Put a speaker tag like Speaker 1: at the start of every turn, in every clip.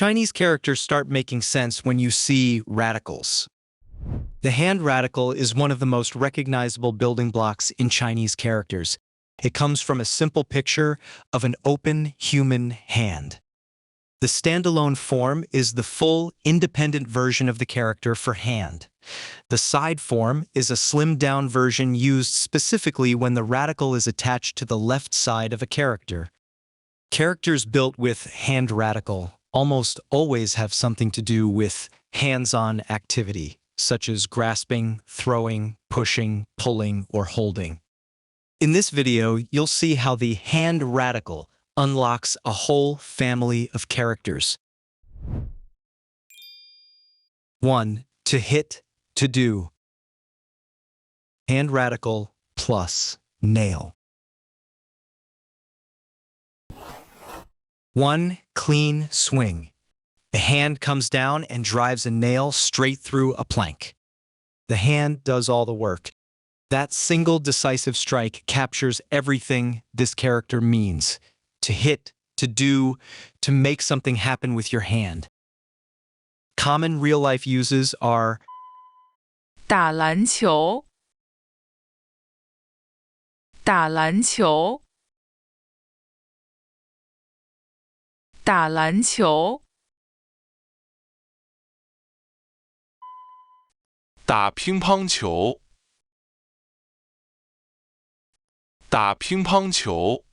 Speaker 1: Chinese characters start making sense when you see radicals. The hand radical is one of the most recognizable building blocks in Chinese characters. It comes from a simple picture of an open human hand. The standalone form is the full, independent version of the character for hand. The side form is a slimmed-down version used specifically when the radical is attached to the left side of a character. Characters built with hand radical almost always have something to do with hands-on activity, such as grasping, throwing, pushing, pulling, or holding. In this video, you'll see how the hand radical unlocks a whole family of characters. 1. To hit, to do. Hand radical plus nail. 1. Clean swing. The hand comes down and drives a nail straight through a plank. The hand does all the work. That single decisive strike captures everything this character means. To hit, to do, to make something happen with your hand. Common real-life uses are
Speaker 2: 打篮球，打篮球，打篮球，
Speaker 3: 打乒乓球，打乒乓球，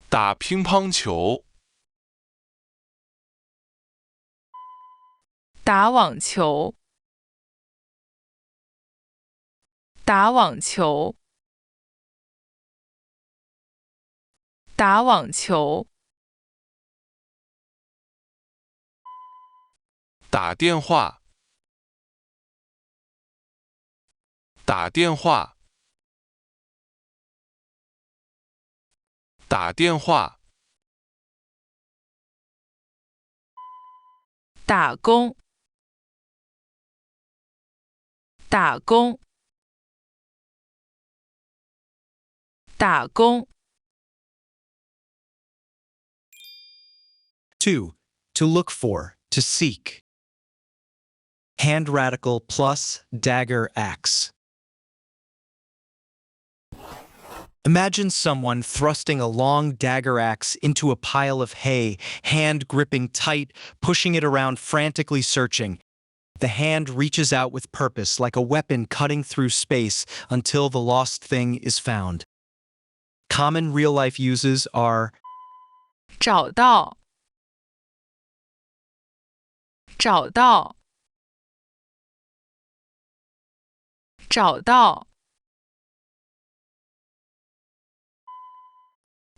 Speaker 3: 打乒乓球，
Speaker 2: 打网球，打网球，打网球，
Speaker 3: 打电话，打电话，打电话，
Speaker 2: 打工，打工，打工，
Speaker 1: 2. To look for, to seek. Hand radical plus dagger axe. Imagine someone thrusting a long dagger axe into a pile of hay, hand gripping tight, pushing it around frantically searching. The hand reaches out with purpose like a weapon cutting through space until the lost thing is found. Common real-life uses are
Speaker 2: 找到，找到，找到，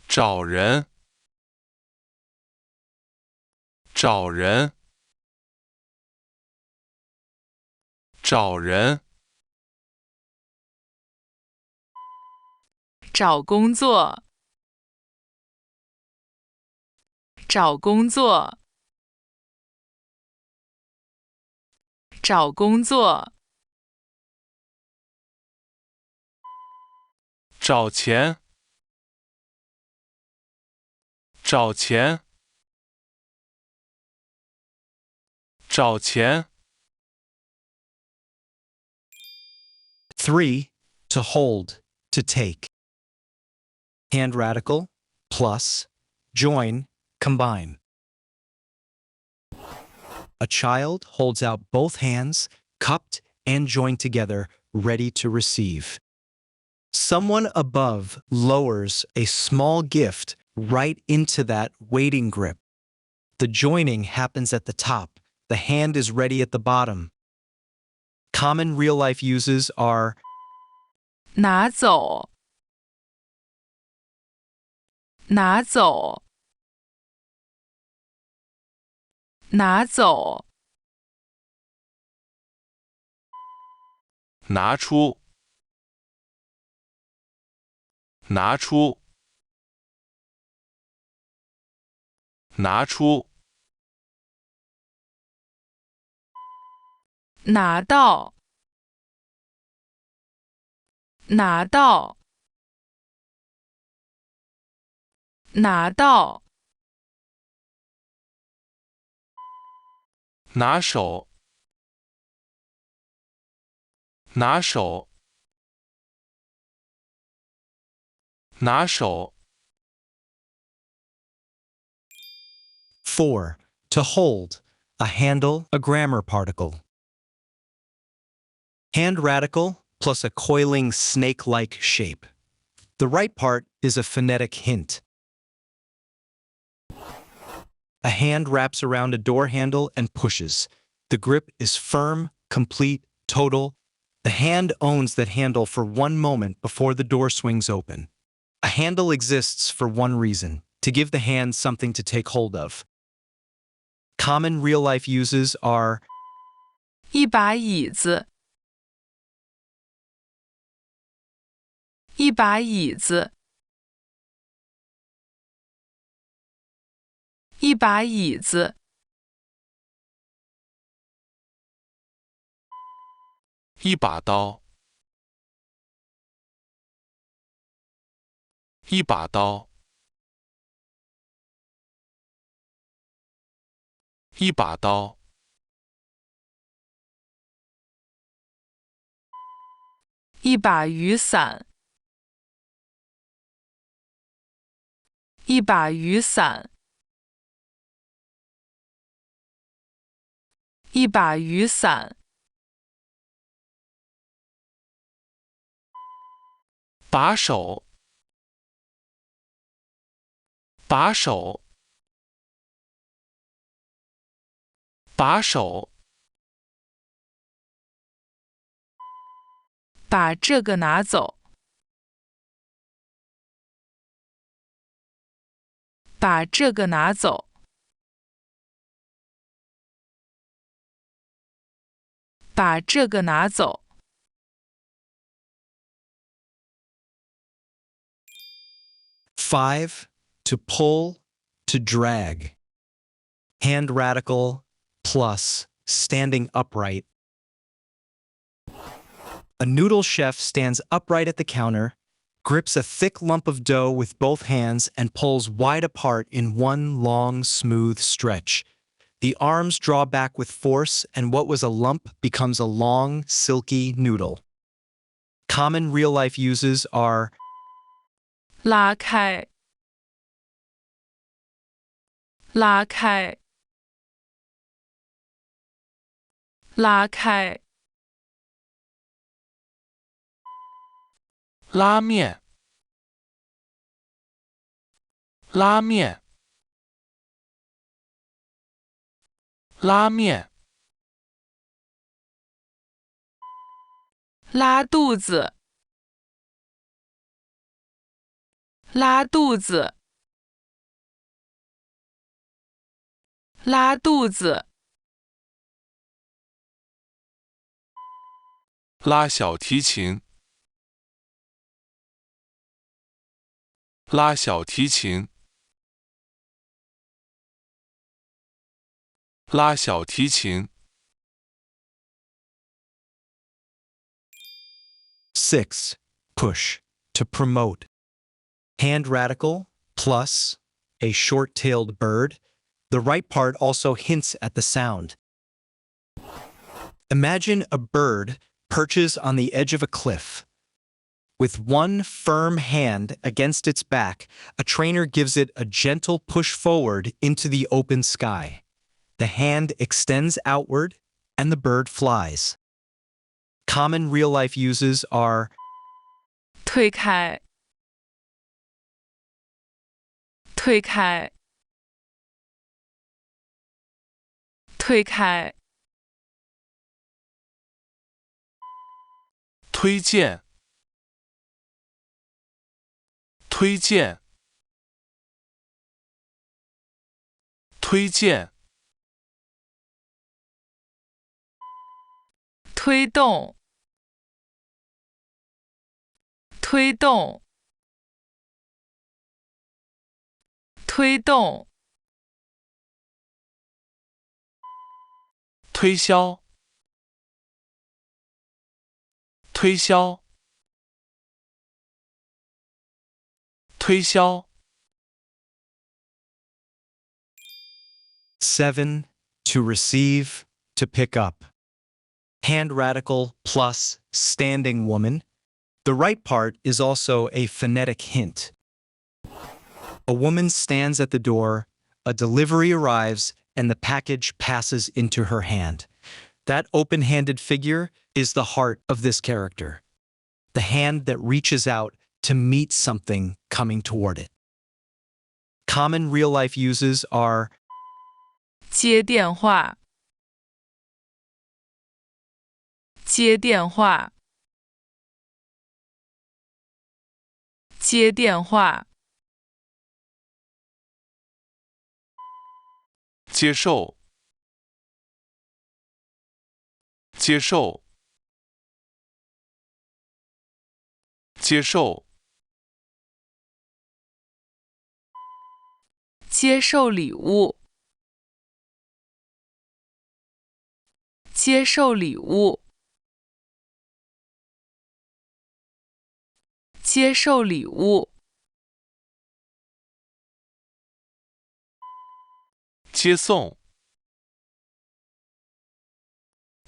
Speaker 3: 找人，找人，找人，
Speaker 2: 找工作，找工作，找工作，
Speaker 3: 找钱，找钱，找钱。
Speaker 1: 3. To hold, to take. Hand radical plus join, combine. A child holds out both hands, cupped and joined together, ready to receive. Someone above lowers a small gift right into that waiting grip. The joining happens at the top. The hand is ready at the bottom. Common real-life uses are
Speaker 2: 拿走，拿走，拿走，
Speaker 3: 拿出，拿出，拿出，
Speaker 2: 拿到，拿到，拿到，
Speaker 3: 拿手，拿手，拿手。
Speaker 1: 4. To hold, a handle, a grammar particle. Hand radical plus a coiling snake-like shape. The right part is a phonetic hint. A hand wraps around a door handle and pushes. The grip is firm, complete, total. The hand owns that handle for one moment before the door swings open. A handle exists for one reason, to give the hand something to take hold of. Common real-life uses are
Speaker 2: 一把椅子，一把椅子，一把椅子，
Speaker 3: 一把刀，一把刀，一把刀，
Speaker 2: 一把雨伞，一把雨伞，一把雨伞，
Speaker 3: 把手，把手，把手，
Speaker 2: 把这个拿走，把这个拿走，把这个拿走。
Speaker 1: 5. To pull, to drag. Hand radical plus standing upright. A noodle chef stands upright at the counter, grips a thick lump of dough with both hands and pulls wide apart in one long, smooth stretch. The arms draw back with force, and what was a lump becomes a long, silky noodle. Common real-life uses are
Speaker 2: 拉开，拉开，拉开，
Speaker 3: 拉面，拉面，拉面，
Speaker 2: 拉肚子，拉肚子，拉肚子，
Speaker 3: 拉小提琴，拉小提琴，拉小提琴。
Speaker 1: 6. Push, to promote. Hand radical plus a short-tailed bird. The right part also hints at the sound. Imagine a bird perches on the edge of a cliff. With one firm hand against its back, a trainer gives it a gentle push forward into the open sky. The hand extends outward, and the bird flies. Common real-life uses are
Speaker 2: 推开，推开，推开，
Speaker 3: 推荐，推荐，推荐，
Speaker 2: 推动，推动，推动，
Speaker 3: 推销，推销，推销。
Speaker 1: 7. To receive, to pick up. Hand radical plus standing woman. The right part is also a phonetic hint. A woman stands at the door, a delivery arrives, and the package passes into her hand. That open-handed figure is the heart of this character. The hand that reaches out to meet something coming toward it. Common real-life uses are
Speaker 2: 接电话，接电话，接电话，
Speaker 3: 接受，接受，接受，
Speaker 2: 接受礼物，接受礼物，接受礼物，
Speaker 3: 接送，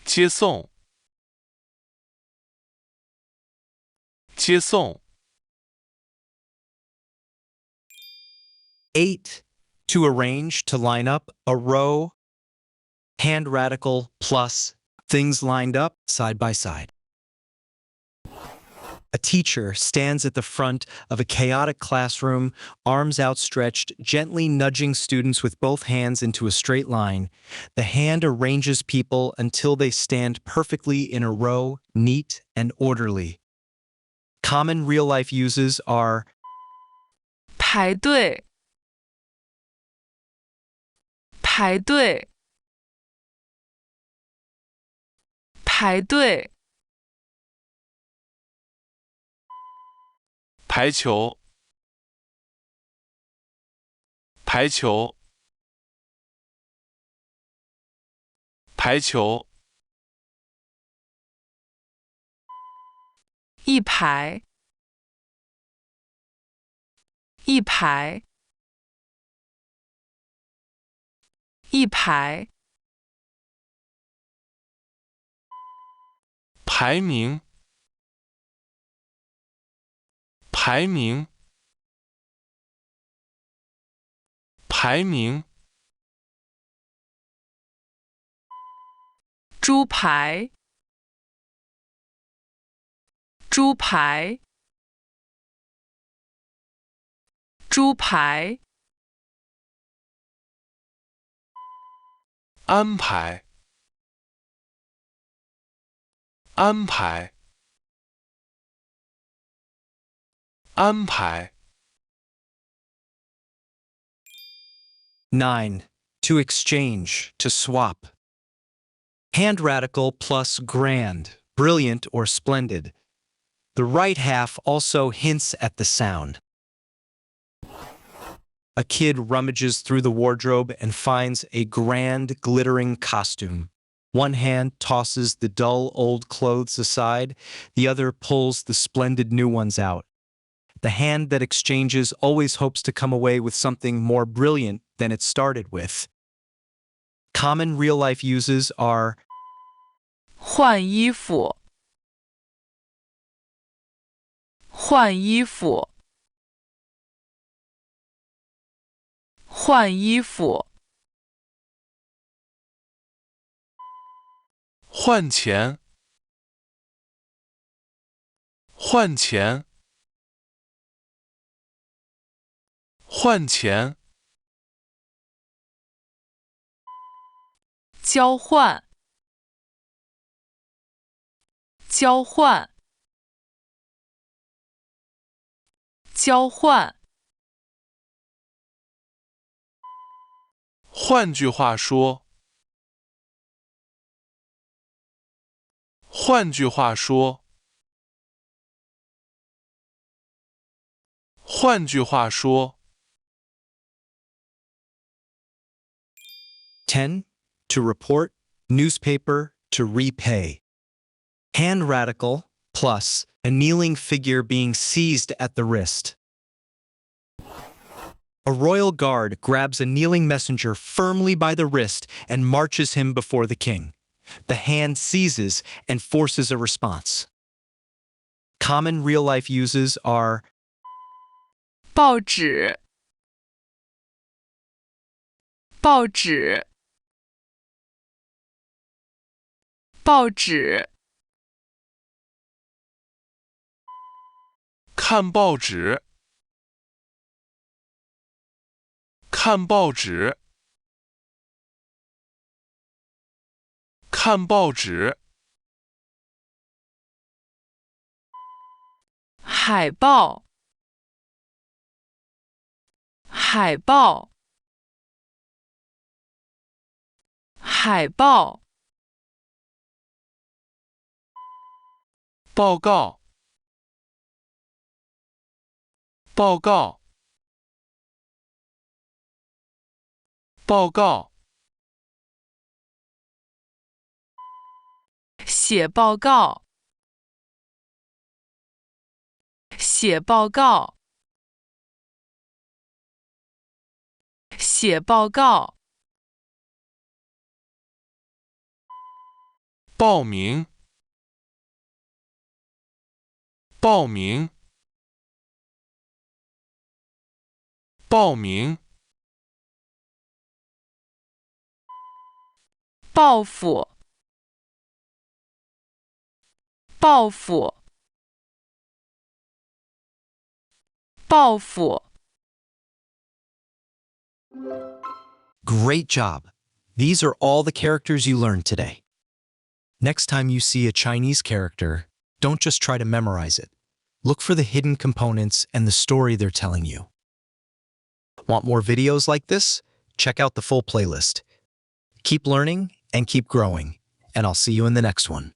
Speaker 3: 接送，接送，
Speaker 1: 8. To arrange, to line up, a row. Hand radical plus things lined up side by side. A teacher stands at the front of a chaotic classroom, arms outstretched, gently nudging students with both hands into a straight line. The hand arranges people until they stand perfectly in a row, neat and orderly. Common real-life uses are
Speaker 2: 排队，排队，排队，
Speaker 3: 排球，排球，排球，
Speaker 2: 一排，一排，一排，
Speaker 3: 排名，排名，排名，
Speaker 2: 猪排，猪排，猪排，
Speaker 3: 安排，安排，安排，
Speaker 1: 9. To exchange, to swap. Hand radical plus grand, brilliant or splendid. The right half also hints at the sound. A kid rummages through the wardrobe and finds a grand, glittering costume. One hand tosses the dull old clothes aside, the other pulls the splendid new ones out. The hand that exchanges always hopes to come away with something more brilliant than it started with. Common real-life uses are
Speaker 2: 换衣服，换衣服，换衣服，
Speaker 3: 换钱，换钱，换钱，
Speaker 2: 交换，交换，交换，
Speaker 3: 换句话说，换句话说，换句话说，
Speaker 1: 10. To report, newspaper, to repay. Hand radical plus a kneeling figure being seized at the wrist. A royal guard grabs a kneeling messenger firmly by the wrist and marches him before the king. The hand seizes and forces a response. Common real-life uses are
Speaker 2: 报纸，报纸，报纸，
Speaker 3: 看报纸，看报纸，看报纸，
Speaker 2: 海报，海报，海报，
Speaker 3: 报告，报告，报告，
Speaker 2: 写报告，写报告，写报告，
Speaker 3: 报名，报名，报名，
Speaker 2: 报复，报复，报复。
Speaker 1: Great job! These are all the characters you learned today. Next time you see a Chinese character, don't just try to memorize it. Look for the hidden components and the story they're telling you. Want more videos like this? Check out the full playlist. Keep learning and keep growing, and I'll see you in the next one.